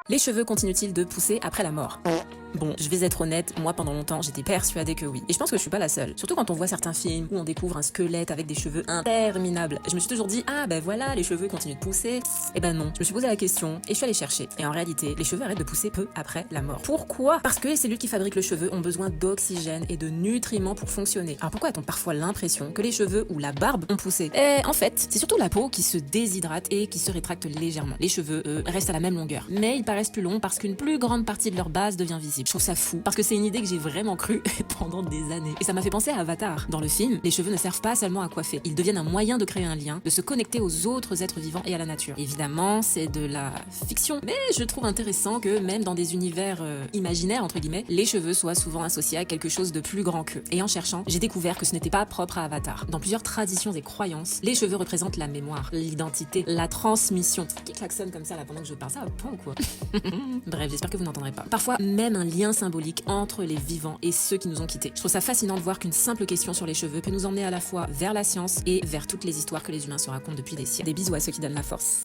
Les cheveux continuent-ils de pousser après la mort? Bon, je vais être honnête, moi pendant longtemps j'étais persuadée que oui. Et je pense que je suis pas la seule. Surtout quand on voit certains films où on découvre un squelette avec des cheveux interminables. Je me suis toujours dit, ah ben voilà, les cheveux continuent de pousser. Et ben non, je me suis posé la question et je suis allée chercher. Et en réalité, les cheveux arrêtent de pousser peu après la mort. Pourquoi? Parce que les cellules qui fabriquent le cheveu ont besoin d'oxygène et de nutriments pour fonctionner. Alors pourquoi a-t-on parfois l'impression que les cheveux ou la barbe ont poussé? En fait, c'est surtout la peau qui se déshydrate et qui se rétracte légèrement. Les cheveux, eux, restent à la même longueur. Mais ils paraissent plus longs parce qu'une plus grande partie de leur base devient visible. Je trouve ça fou parce que c'est une idée que j'ai vraiment cru pendant des années. Et ça m'a fait penser à Avatar. Dans le film, les cheveux ne servent pas seulement à coiffer. Ils deviennent un moyen de créer un lien, de se connecter aux autres êtres vivants et à la nature. Évidemment, c'est de la fiction, mais je trouve intéressant que même dans des univers imaginaires, entre guillemets, les cheveux soient souvent associés à quelque chose de plus grand qu'eux. Et en cherchant, j'ai découvert que ce n'était pas propre à Avatar. Dans plusieurs traditions et croyances, les cheveux représentent la mémoire, l'identité, la transmission. Qui klaxonne comme ça là pendant que je parle? Ça va pas ou quoi? Bref, j'espère que vous n'entendrez pas. Parfois, même un lien symbolique entre les vivants et ceux qui nous ont quittés. Je trouve ça fascinant de voir qu'une simple question sur les cheveux peut nous emmener à la fois vers la science et vers toutes les histoires que les humains se racontent depuis des siècles. Des bisous à ceux qui donnent la force.